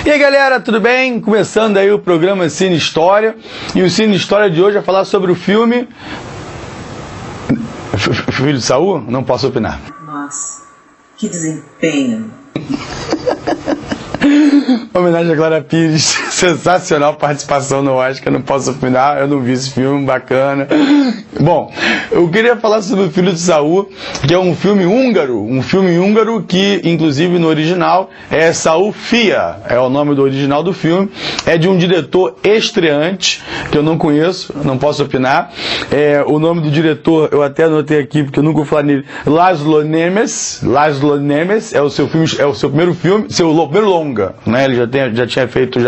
E aí galera, tudo bem? Começando aí o programa Cine História. E o Cine História de hoje vai falar sobre o filme Filho de Saul? Não posso opinar. Nossa, que desempenho. Homenagem a Glória Pires, sensacional participação no Oscar, não posso opinar, eu não vi esse filme, bacana. Bom, eu queria falar sobre o Filho de Saul, que é um filme húngaro que, inclusive no original, é Saul Fia, é o nome do original do filme, é de um diretor estreante, que eu não conheço, não posso opinar. O nome do diretor, eu até anotei aqui, porque eu nunca vou falar nele, Laszlo Nemes, é o seu primeiro filme, seu primeiro longa. Né? Ele já tinha feito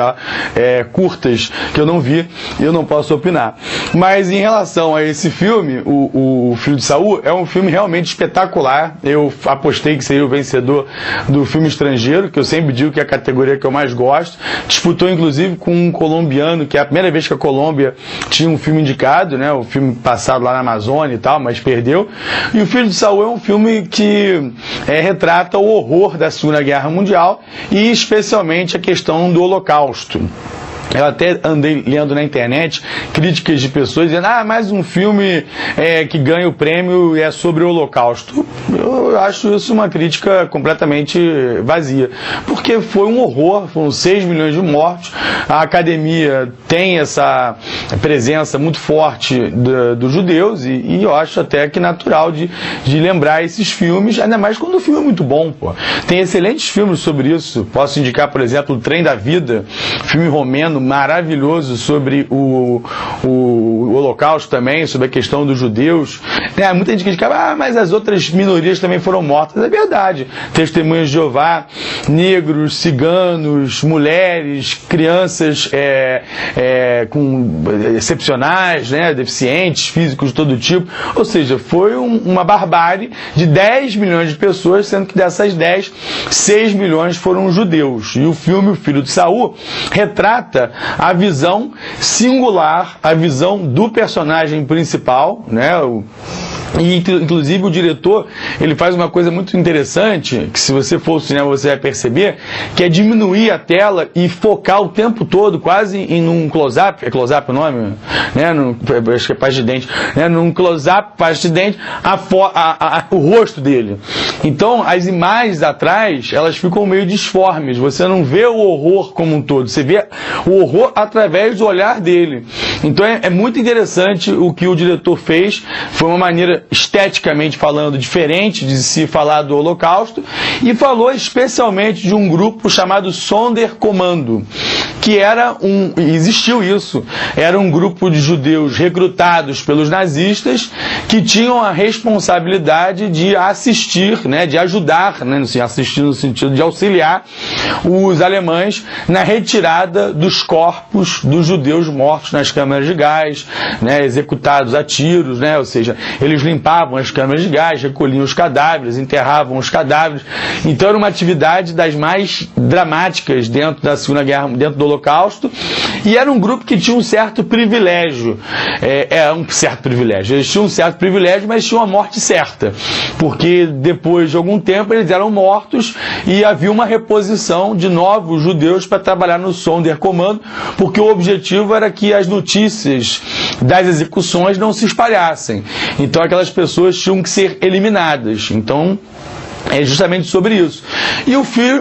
curtas que eu não vi e eu não posso opinar. Mas em relação a esse filme, o Filho de Saul é um filme realmente espetacular. Eu apostei que seria o vencedor do filme estrangeiro, que eu sempre digo que é a categoria que eu mais gosto. Disputou inclusive com um colombiano, que é a primeira vez que a Colômbia tinha um filme indicado, né? O filme passado lá na Amazônia e tal, mas perdeu. E o Filho de Saul é um filme que retrata o horror da Segunda Guerra Mundial e especialmente a questão do Holocausto. Eu até andei lendo na internet críticas de pessoas dizendo, mais um filme que ganha o prêmio é sobre o Holocausto. Eu acho isso uma crítica completamente vazia, porque foi um horror, foram 6 milhões de mortos, a academia tem essa presença muito forte dos judeus e eu acho até que natural de lembrar esses filmes, ainda mais quando o filme é muito bom, pô. Tem excelentes filmes sobre isso, posso indicar, por exemplo, O Trem da Vida, filme romeno, maravilhoso sobre o Holocausto também, sobre a questão dos judeus. Muita gente critica, mas as outras minorias também foram mortas. É verdade. Testemunhas de Jeová, negros, ciganos, mulheres, crianças excepcionais, né, deficientes, físicos de todo tipo. Ou seja, foi uma barbárie de 10 milhões de pessoas, sendo que dessas 10, 6 milhões foram judeus. E o filme O Filho de Saul retrata a visão singular, a visão do personagem principal, né? E, inclusive, o diretor, ele faz uma coisa muito interessante, que se você for ao cinema você vai perceber, que é diminuir a tela e focar o tempo todo, quase em um close-up, é close-up o nome? Né? Acho que é pasta de dente. Né? Num close-up, pasta de dente, o rosto dele. Então, as imagens atrás, elas ficam meio disformes, você não vê o horror como um todo, você vê o horror através do olhar dele. Então, é muito interessante o que o diretor fez, foi uma maneira esteticamente falando, diferente de se falar do Holocausto, e falou especialmente de um grupo chamado Sonderkommando, que existiu isso, era um grupo de judeus recrutados pelos nazistas que tinham a responsabilidade de assistir, né, de ajudar, né, assistir no sentido de auxiliar os alemães na retirada dos corpos dos judeus mortos nas câmaras de gás, né, executados a tiros, né, ou seja, eles limpavam as câmaras de gás, recolhiam os cadáveres, enterravam os cadáveres. Então era uma atividade das mais dramáticas dentro da Segunda Guerra, dentro do Holocausto, e era um grupo que tinha um certo privilégio. Eles tinham um certo privilégio, mas tinham uma morte certa, porque depois de algum tempo eles eram mortos e havia uma reposição de novos judeus para trabalhar no Sonderkommando, porque o objetivo era que as notícias das execuções não se espalhassem. Então aquelas pessoas tinham que ser eliminadas. Então é justamente sobre isso. E o filme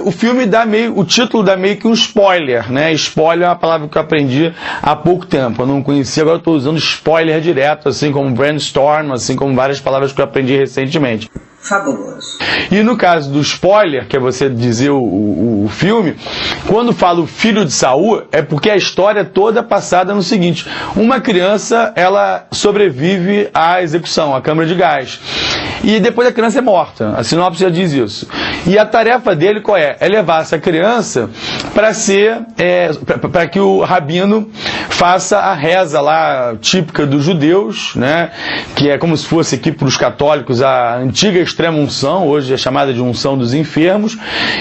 o título dá meio que um spoiler, né? Spoiler é uma palavra que eu aprendi há pouco tempo. Eu não conhecia, agora estou usando spoiler direto, assim como brainstorm, assim como várias palavras que eu aprendi recentemente. Fabuloso. E no caso do spoiler, que é você dizer o filme, quando fala o Filho de Saul, é porque a história toda é passada no seguinte: uma criança, ela sobrevive à execução, à câmara de gás. E depois a criança é morta. A sinopse já diz isso. E a tarefa dele qual é? É levar essa criança para que o rabino faça a reza lá típica dos judeus, né? Que é como se fosse aqui para os católicos a antiga extrema unção, hoje é chamada de unção dos enfermos,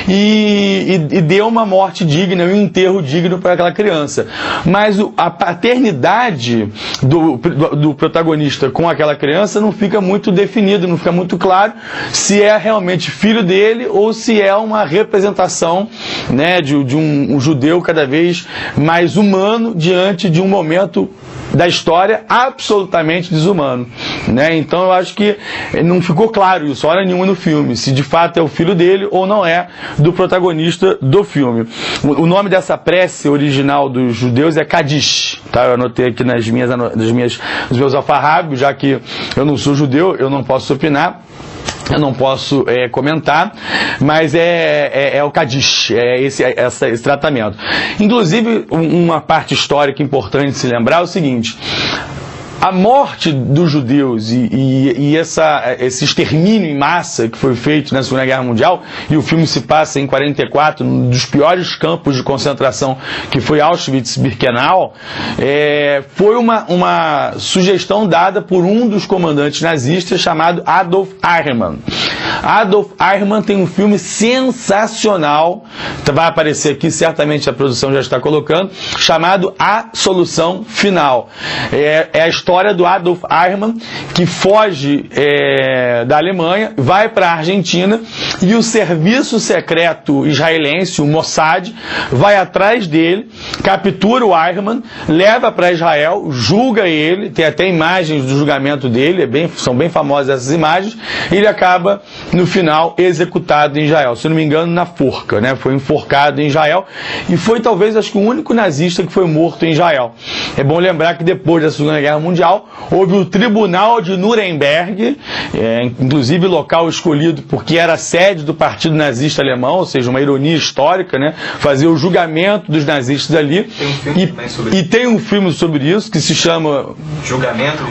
e deu uma morte digna, um enterro digno para aquela criança. Mas a paternidade do protagonista com aquela criança não fica muito definido, não fica muito claro se é realmente filho dele ou se é uma representação né, de um judeu cada vez mais humano diante de um momento da história absolutamente desumano, né? Então eu acho que não ficou claro isso, hora nenhuma no filme, se de fato é o filho dele ou não é do protagonista do filme. O nome dessa prece original dos judeus é Kadish, tá? Eu anotei aqui nos meus alfarrábios, já que eu não sou judeu, eu não posso opinar. Eu não posso comentar, mas é o Kadish, esse tratamento. Inclusive, uma parte histórica importante de se lembrar é o seguinte: a morte dos judeus e esse extermínio em massa que foi feito na Segunda Guerra Mundial, e o filme se passa em 44, um dos piores campos de concentração, que foi Auschwitz-Birkenau, foi uma sugestão dada por um dos comandantes nazistas chamado Adolf Eichmann. Adolf Eichmann tem um filme sensacional, vai aparecer aqui, certamente a produção já está colocando, chamado A Solução Final. É a história do Adolf Eichmann, que foge da Alemanha, vai para a Argentina, e o serviço secreto israelense, o Mossad, vai atrás dele, captura o Eichmann, leva para Israel, julga ele, tem até imagens do julgamento dele, são bem famosas essas imagens, e ele acaba, no final, executado em Israel, se não me engano, na forca, né? Foi enforcado em Israel, e foi talvez, acho que o único nazista que foi morto em Israel. É bom lembrar que depois da Segunda Guerra Mundial, houve o Tribunal de Nuremberg, inclusive local escolhido porque era a sede do Partido Nazista Alemão, ou seja, uma ironia histórica, né? Fazer o julgamento dos nazistas ali. Tem um filme sobre isso, que se chama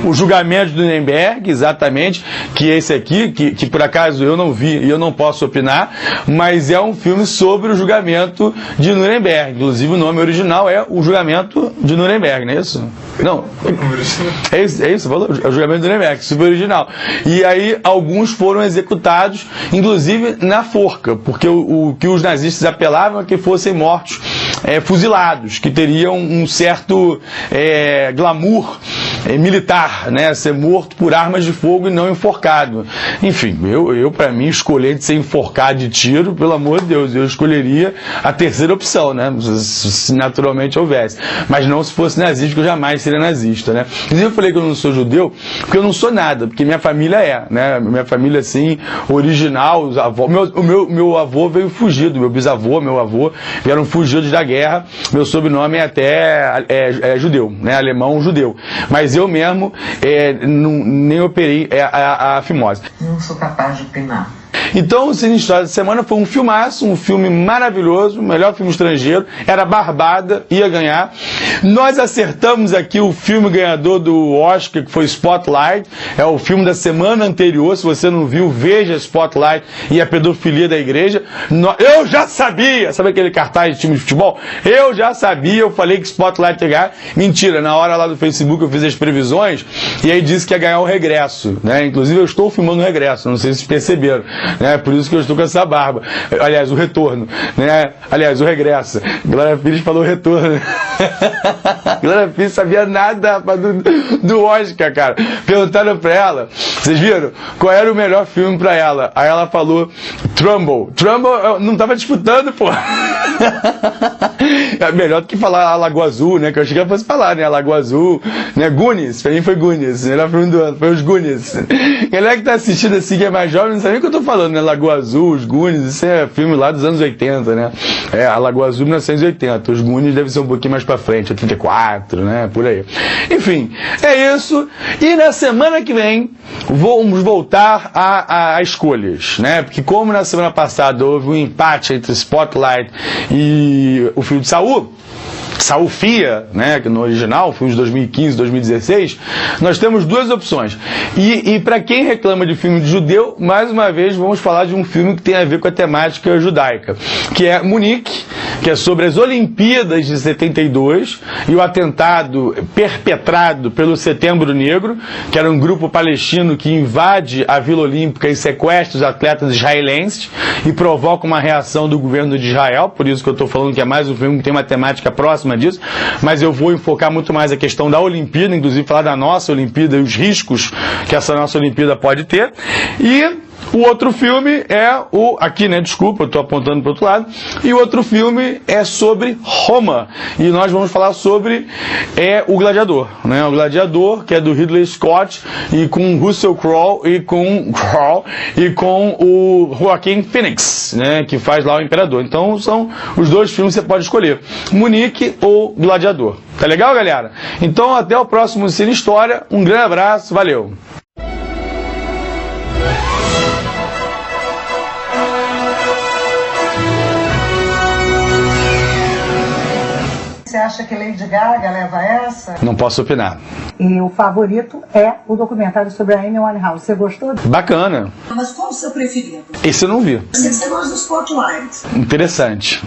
O Julgamento de Nuremberg, exatamente, que é esse aqui, que por acaso eu não vi e eu não posso opinar, mas é um filme sobre o julgamento de Nuremberg. Inclusive o nome original é O Julgamento de Nuremberg, não é isso? Não. É isso, falou? É o julgamento de Nuremberg, super original. E aí alguns foram executados, inclusive na forca, porque o que os nazistas apelavam é que fossem mortos fuzilados, que teriam um certo glamour militar, né? Ser morto por armas de fogo e não enforcado. Enfim, eu para mim, escolher de ser enforcado de tiro, pelo amor de Deus, eu escolheria a terceira opção, né? Se naturalmente houvesse. Mas não se fosse nazista, porque eu jamais seria nazista, né? Inclusive eu falei que eu não sou judeu, porque eu não sou nada, porque minha família né? Minha família, assim, original, os avós, meu avô veio fugido, meu bisavô, meu avô vieram fugidos da guerra, meu sobrenome é judeu, né? Alemão judeu. Mas eu mesmo nem operei a fimose. Não sou capaz de opinar. Então, o Cine História da Semana foi um filmaço, um filme maravilhoso, o melhor filme estrangeiro, era Barbada, ia ganhar. Nós acertamos aqui o filme ganhador do Oscar, que foi Spotlight, é o filme da semana anterior, se você não viu, veja Spotlight e a pedofilia da igreja. Eu já sabia, sabe aquele cartaz de time de futebol? Eu já sabia, eu falei que Spotlight ia ganhar. Mentira, na hora lá do Facebook eu fiz as previsões, e aí disse que ia ganhar o Regresso, né? Inclusive eu estou filmando o Regresso, não sei se vocês perceberam. Né? Por isso que eu estou com essa barba. Aliás, o retorno. Né? Aliás, o regresso. Glória Pires falou retorno. Glória Pires sabia nada do Oscar, cara. Perguntaram pra ela, vocês viram? Qual era o melhor filme pra ela? Aí ela falou Trumbo. Trumbo não tava disputando, pô. É melhor do que falar a Lagoa Azul, né? Que eu achei que ela fosse falar, né? A Lagoa Azul, né? Goonies, pra mim foi Goonies. O melhor filme do ano foi os Goonies. Galera que tá assistindo assim, que é mais jovem, não sabe nem o que eu tô falando, né? Lagoa Azul, os Goonies, isso é filme lá dos anos 80, né? A Lagoa Azul 1980. Os Goonies deve ser um pouquinho mais pra frente, 84, né? Por aí. Enfim, é isso. E na semana que vem, vamos voltar a escolhas, né? Porque como na semana passada houve um empate entre Spotlight e o filme de Saul Fia, né, que no original, filme de 2015, 2016, nós temos duas opções. E para quem reclama de filme de judeu, mais uma vez vamos falar de um filme que tem a ver com a temática judaica, que é Munique, que é sobre as Olimpíadas de 72 e o atentado perpetrado pelo Setembro Negro, que era um grupo palestino que invade a Vila Olímpica e sequestra os atletas israelenses e provoca uma reação do governo de Israel. Por isso que eu estou falando que é mais um filme que tem uma temática próxima disso, mas eu vou enfocar muito mais a questão da Olimpíada, inclusive falar da nossa Olimpíada e os riscos que essa nossa Olimpíada pode ter. E O outro filme é o... Aqui, né? Desculpa, eu tô apontando para o outro lado. E o outro filme é sobre Roma. E nós vamos falar sobre o Gladiador, né? O Gladiador, que é do Ridley Scott, e com Russell Crowe e com o Joaquin Phoenix, né? Que faz lá o Imperador. Então são os dois filmes que você pode escolher. Munique ou Gladiador. Tá legal, galera? Então até o próximo Cine História. Um grande abraço. Valeu! Você acha que Lady Gaga leva essa? Não posso opinar. E o favorito é o documentário sobre a Amy Winehouse. Você gostou? Bacana. Mas qual o seu preferido? Esse eu não vi. Você gosta do Spotlight? Interessante.